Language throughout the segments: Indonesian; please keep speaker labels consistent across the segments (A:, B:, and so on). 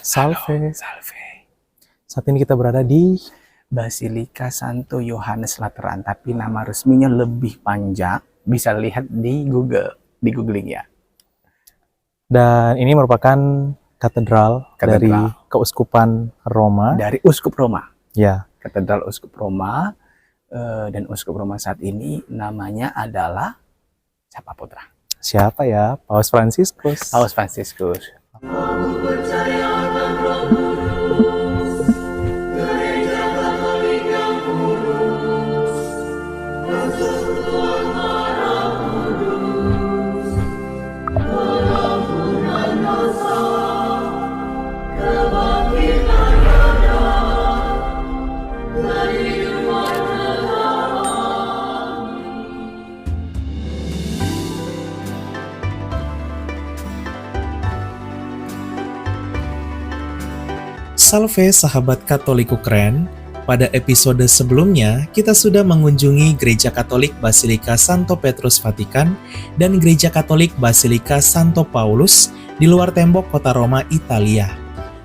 A: Salve.
B: Salve.
A: Saat ini kita berada di
B: Basilika Santo Yohanes Lateran, tapi nama resminya lebih panjang. Bisa lihat di Google, di googling ya.
A: dan ini merupakan katedral dari Keuskupan Roma.
B: Dari Uskup Roma.
A: Ya.
B: Katedral Uskup Roma. Dan Uskup Roma saat ini namanya adalah siapa Putra?
A: Siapa ya? Paus Fransiskus.
B: Paus Fransiskus.
C: Salve sahabat Katoliku keren, pada episode sebelumnya kita sudah mengunjungi Gereja Katolik Basilika Santo Petrus Vatikan dan Gereja Katolik Basilika Santo Paulus di luar tembok kota Roma, Italia.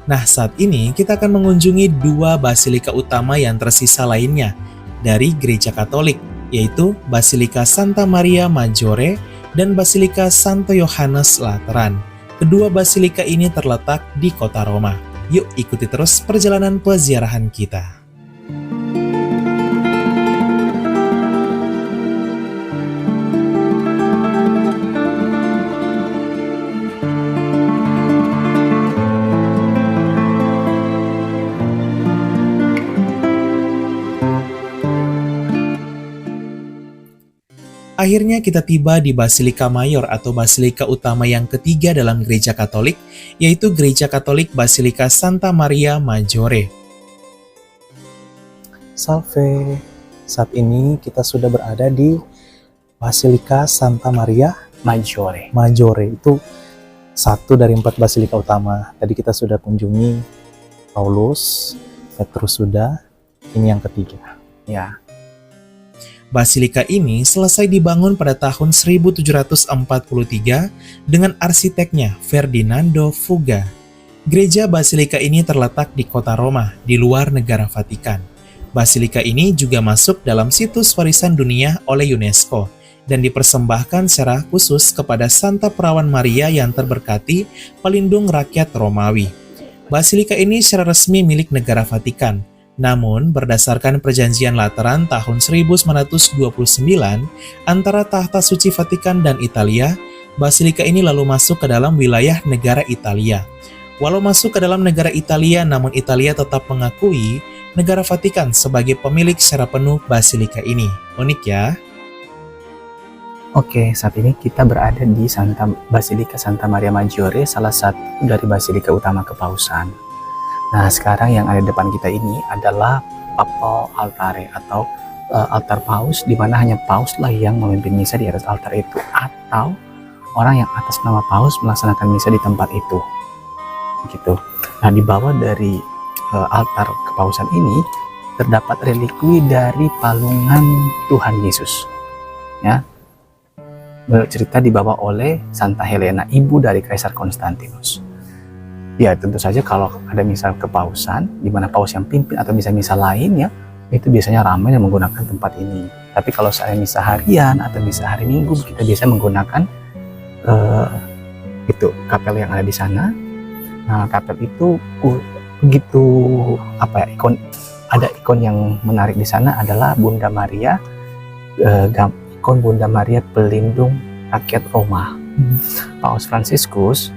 C: Nah, saat ini kita akan mengunjungi dua basilika utama yang tersisa lainnya dari Gereja Katolik, yaitu Basilika Santa Maria Maggiore dan Basilika Santo Yohanes Lateran. Kedua basilika ini terletak di kota Roma. Yuk ikuti terus perjalanan peziarahan kita. Akhirnya kita tiba di Basilika Mayor atau Basilika Utama yang ketiga dalam Gereja Katolik, yaitu Gereja Katolik Basilika Santa Maria Maggiore.
A: Salve. Saat ini kita sudah berada di Basilika Santa Maria
B: Maggiore.
A: Maggiore. Itu satu dari 4 basilika utama. Tadi kita sudah kunjungi Paulus, Petrus sudah, ini yang ketiga.
B: Ya.
C: Basilika ini selesai dibangun pada tahun 1743 dengan arsiteknya Ferdinando Fuga. Gereja Basilika ini terletak di kota Roma, di luar negara Vatikan. Basilika ini juga masuk dalam situs warisan dunia oleh UNESCO dan dipersembahkan secara khusus kepada Santa Perawan Maria yang terberkati, pelindung rakyat Romawi. Basilika ini secara resmi milik negara Vatikan. Namun, berdasarkan Perjanjian Lateran tahun 1929 antara Tahta Suci Vatikan dan Italia, basilika ini lalu masuk ke dalam wilayah negara Italia. Walau masuk ke dalam negara Italia, namun Italia tetap mengakui negara Vatikan sebagai pemilik secara penuh basilika ini. Unik ya?
B: Oke, saat ini kita berada di Basilika Santa Maria Maggiore, salah satu dari basilika utama kepausan. Nah, sekarang yang ada di depan kita ini adalah Papal Altare atau altar paus, di mana hanya paus lah yang memimpin misa di atas altar itu, atau orang yang atas nama paus melaksanakan misa di tempat itu. Gitu. Nah, di bawah dari altar kepausan ini terdapat relikwi dari palungan Tuhan Yesus. Ya. Bercerita dibawa oleh Santa Helena, ibu dari Kaisar Konstantinus. Ya, tentu saja kalau ada misal kepausan, di mana paus yang pimpin atau misa-misa lain ya, itu biasanya ramai yang menggunakan tempat ini. Tapi kalau saya misa harian atau misa hari Minggu, kita biasa menggunakan itu kapel yang ada di sana. Nah, kapel itu begitu ada ikon yang menarik di sana adalah Bunda Maria, ikon Bunda Maria pelindung rakyat Roma. Paus Fransiskus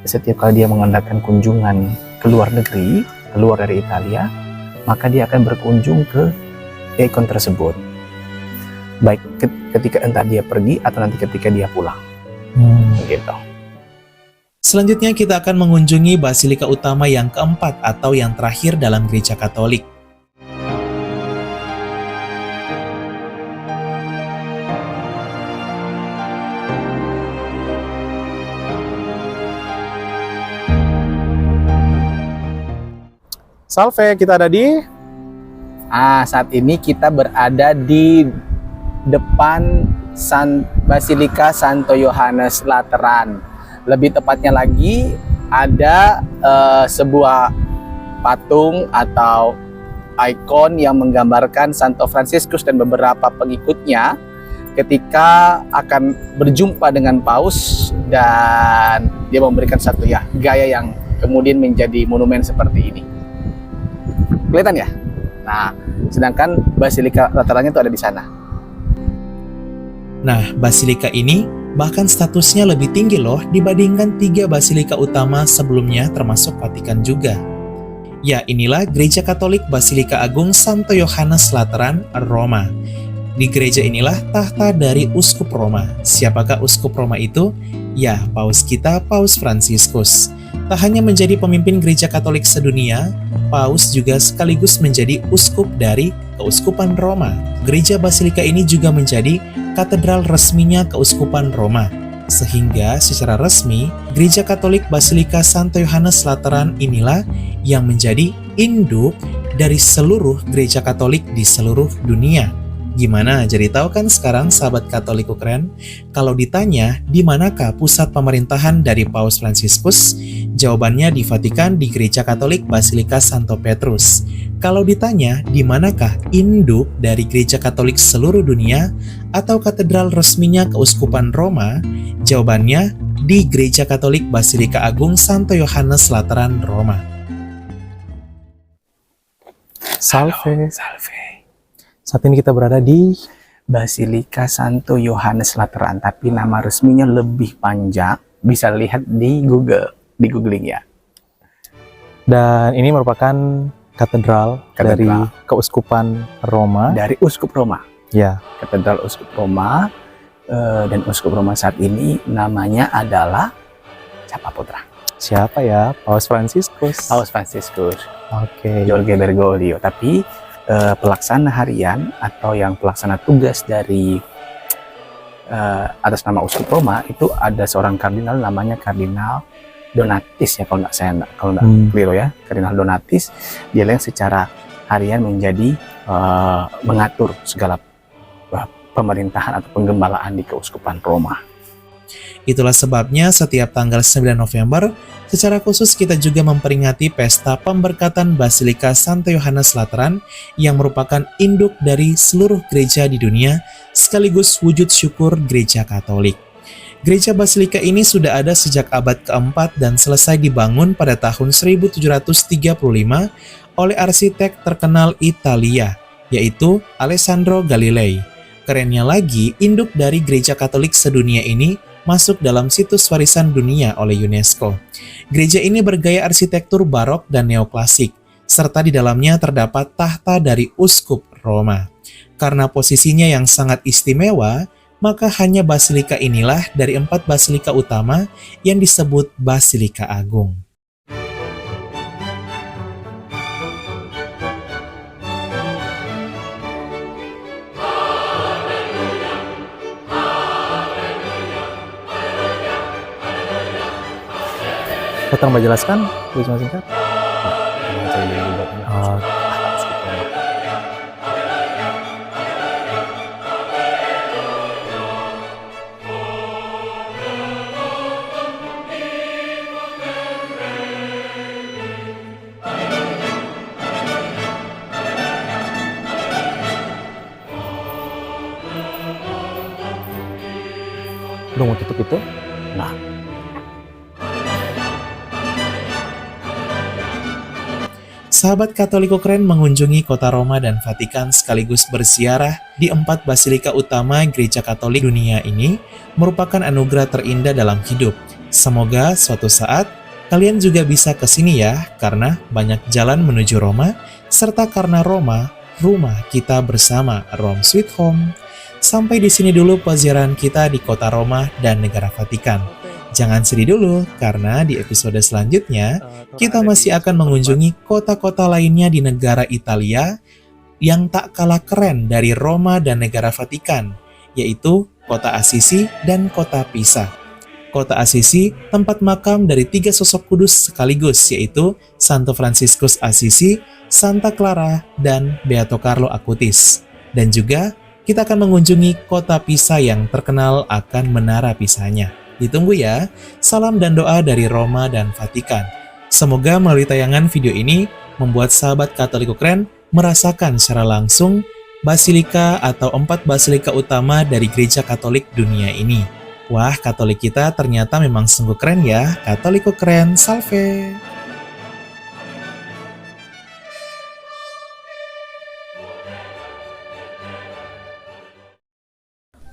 B: setiap kali dia mengadakan kunjungan ke luar negeri, keluar dari Italia, maka dia akan berkunjung ke ikon tersebut. Baik ketika entah dia pergi atau nanti ketika dia pulang. Gitu.
C: Selanjutnya kita akan mengunjungi basilika utama yang keempat atau yang terakhir dalam Gereja Katolik.
A: Salve, kita ada di
B: Saat ini kita berada di depan Basilika Santo Yohanes Lateran. Lebih tepatnya lagi ada sebuah patung atau ikon yang menggambarkan Santo Fransiskus dan beberapa pengikutnya ketika akan berjumpa dengan Paus, dan dia memberikan satu gaya yang kemudian menjadi monumen seperti ini. Kelihatan ya? Nah, sedangkan Basilika Laterannya itu ada di sana.
C: Nah, basilika ini bahkan statusnya lebih tinggi loh dibandingkan 3 basilika utama sebelumnya termasuk Vatikan juga. Ya, inilah Gereja Katolik Basilika Agung Santo Yohanes Lateran, Roma. Di gereja inilah tahta dari Uskup Roma. Siapakah Uskup Roma itu? Ya, Paus kita, Paus Fransiskus. Tak hanya menjadi pemimpin gereja Katolik sedunia, Paus juga sekaligus menjadi uskup dari Keuskupan Roma. Gereja Basilika ini juga menjadi katedral resminya Keuskupan Roma. Sehingga secara resmi, Gereja Katolik Basilika Santo Yohanes Lateran inilah yang menjadi induk dari seluruh gereja Katolik di seluruh dunia. Gimana? Jadi tahu kan sekarang sahabat Katolik keren? Kalau ditanya di manakah pusat pemerintahan dari Paus Fransiskus? Jawabannya di Vatikan di Gereja Katolik Basilika Santo Petrus. Kalau ditanya di manakah induk dari Gereja Katolik seluruh dunia atau katedral resminya Keuskupan Roma? Jawabannya di Gereja Katolik Basilika Agung Santo Yohanes Lateran, Roma.
A: Salve.
B: Salve.
A: Saat ini kita berada di
B: Basilika Santo Yohanes Lateran, tapi nama resminya lebih panjang. Bisa lihat di Google, di googling ya.
A: dan ini merupakan katedral dari Keuskupan Roma.
B: Dari Uskup Roma.
A: Ya.
B: Katedral Uskup Roma, dan Uskup Roma saat ini namanya adalah siapa Putra?
A: Siapa ya? Paus Fransiskus.
B: Paus Fransiskus.
A: Oke.
B: Jorge Bergoglio. Tapi pelaksana harian atau yang pelaksana tugas dari atas nama Uskup Roma itu ada seorang kardinal namanya Kardinal Donatis ya, kalau nggak keliru ya, Kardinal Donatis. Dia yang secara harian menjadi mengatur segala pemerintahan atau penggembalaan di Keuskupan Roma.
C: Itulah sebabnya setiap tanggal 9 November, secara khusus kita juga memperingati pesta pemberkatan Basilika Santo Yohanes Lateran yang merupakan induk dari seluruh gereja di dunia, sekaligus wujud syukur gereja Katolik. Gereja Basilika ini sudah ada sejak abad keempat dan selesai dibangun pada tahun 1735 oleh arsitek terkenal Italia, yaitu Alessandro Galilei. Kerennya lagi, induk dari gereja Katolik sedunia ini masuk dalam situs warisan dunia oleh UNESCO. Gereja ini bergaya arsitektur barok dan neoklasik, serta di dalamnya terdapat tahta dari Uskup Roma. Karena posisinya yang sangat istimewa, maka hanya basilika inilah dari 4 basilika utama yang disebut Basilika Agung.
A: Kita tambah jelaskan, cuma singkat. Udah mau tutup itu?
B: Nah,
C: Sahabat Katoliko keren mengunjungi kota Roma dan Vatikan sekaligus berziarah di 4 basilika utama gereja Katolik dunia ini merupakan anugerah terindah dalam hidup. Semoga suatu saat kalian juga bisa ke sini ya, karena banyak jalan menuju Roma, serta karena Roma, rumah kita bersama, Rome Sweet Home. Sampai di sini dulu peziarahan kita di kota Roma dan negara Vatikan. Jangan sedih dulu, karena di episode selanjutnya kita masih akan mengunjungi kota-kota lainnya di negara Italia yang tak kalah keren dari Roma dan negara Vatikan, yaitu kota Assisi dan kota Pisa. Kota Assisi tempat makam dari 3 sosok kudus sekaligus, yaitu Santo Fransiskus Assisi, Santa Clara, dan Beato Carlo Acutis. Dan juga kita akan mengunjungi kota Pisa yang terkenal akan menara Pisanya. Ditunggu ya. Salam dan doa dari Roma dan Vatikan. Semoga melalui tayangan video ini membuat sahabat Katoliko Keren merasakan secara langsung basilika atau 4 basilika utama dari Gereja Katolik dunia ini. Wah, Katolik kita ternyata memang sungguh keren ya. Katoliko Keren, salve!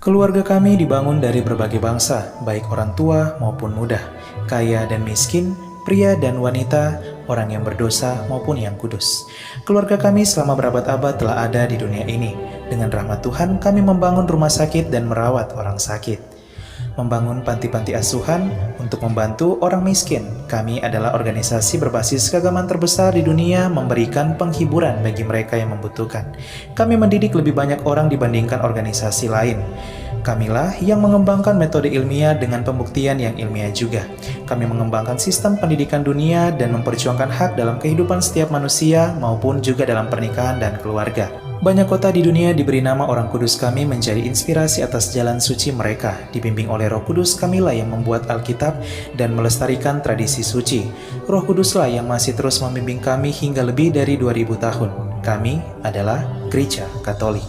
A: Keluarga kami dibangun dari berbagai bangsa, baik orang tua maupun muda, kaya dan miskin, pria dan wanita, orang yang berdosa maupun yang kudus. Keluarga kami selama berabad-abad telah ada di dunia ini. Dengan rahmat Tuhan, kami membangun rumah sakit dan merawat orang sakit. Membangun panti-panti asuhan untuk membantu orang miskin. Kami adalah organisasi berbasis keagamaan terbesar di dunia memberikan penghiburan bagi mereka yang membutuhkan. Kami mendidik lebih banyak orang dibandingkan organisasi lain. Kamilah yang mengembangkan metode ilmiah dengan pembuktian yang ilmiah juga. Kami mengembangkan sistem pendidikan dunia dan memperjuangkan hak dalam kehidupan setiap manusia maupun juga dalam pernikahan dan keluarga. Banyak kota di dunia diberi nama orang kudus kami menjadi inspirasi atas jalan suci mereka. Dibimbing oleh Roh Kudus, kamilah yang membuat Alkitab dan melestarikan tradisi suci. Roh Kuduslah yang masih terus membimbing kami hingga lebih dari 2000 tahun. Kami adalah Gereja Katolik.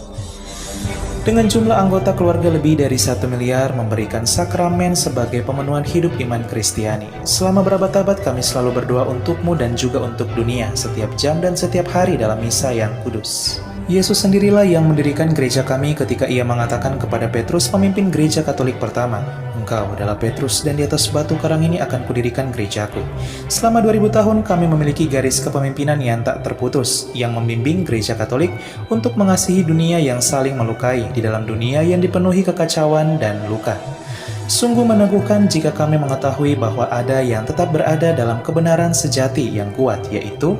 A: Dengan jumlah anggota keluarga lebih dari 1 miliar memberikan sakramen sebagai pemenuhan hidup iman Kristiani. Selama berabad-abad kami selalu berdoa untukmu dan juga untuk dunia setiap jam dan setiap hari dalam misa yang kudus. Yesus sendirilah yang mendirikan gereja kami ketika ia mengatakan kepada Petrus, pemimpin gereja Katolik pertama, "Engkau adalah Petrus dan di atas batu karang ini akan kudirikan gerejaku." Selama 2000 tahun kami memiliki garis kepemimpinan yang tak terputus, yang membimbing gereja Katolik untuk mengasihi dunia yang saling melukai di dalam dunia yang dipenuhi kekacauan dan luka. Sungguh meneguhkan jika kami mengetahui bahwa ada yang tetap berada dalam kebenaran sejati yang kuat, yaitu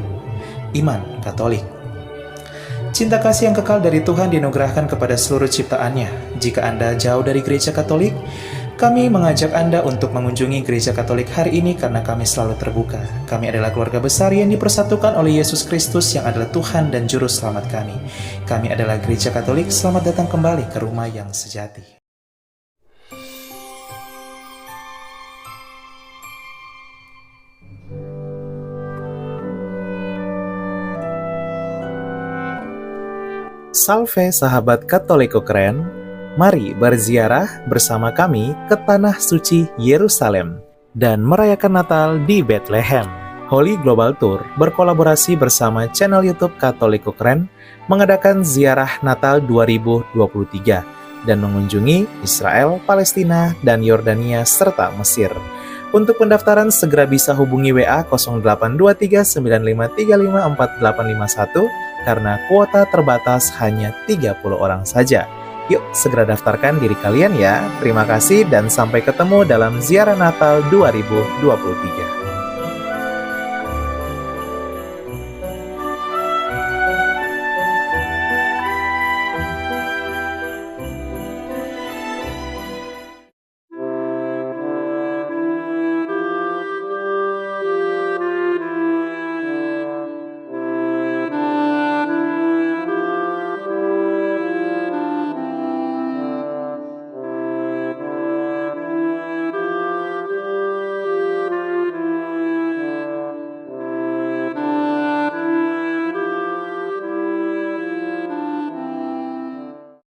A: iman Katolik. Cinta kasih yang kekal dari Tuhan dianugerahkan kepada seluruh ciptaannya. Jika Anda jauh dari gereja Katolik, kami mengajak Anda untuk mengunjungi gereja Katolik hari ini karena kami selalu terbuka. Kami adalah keluarga besar yang dipersatukan oleh Yesus Kristus yang adalah Tuhan dan Juru Selamat kami. Kami adalah gereja Katolik, selamat datang kembali ke rumah yang sejati.
C: Salve sahabat Katoliko Keren, mari berziarah bersama kami ke Tanah Suci Yerusalem dan merayakan Natal di Bethlehem. Holy Global Tour berkolaborasi bersama channel YouTube Katoliko Keren mengadakan ziarah Natal 2023 dan mengunjungi Israel, Palestina, dan Yordania serta Mesir. Untuk pendaftaran segera bisa hubungi WA 082395354851 karena kuota terbatas hanya 30 orang saja. Yuk segera daftarkan diri kalian ya. Terima kasih dan sampai ketemu dalam ziarah Natal 2023.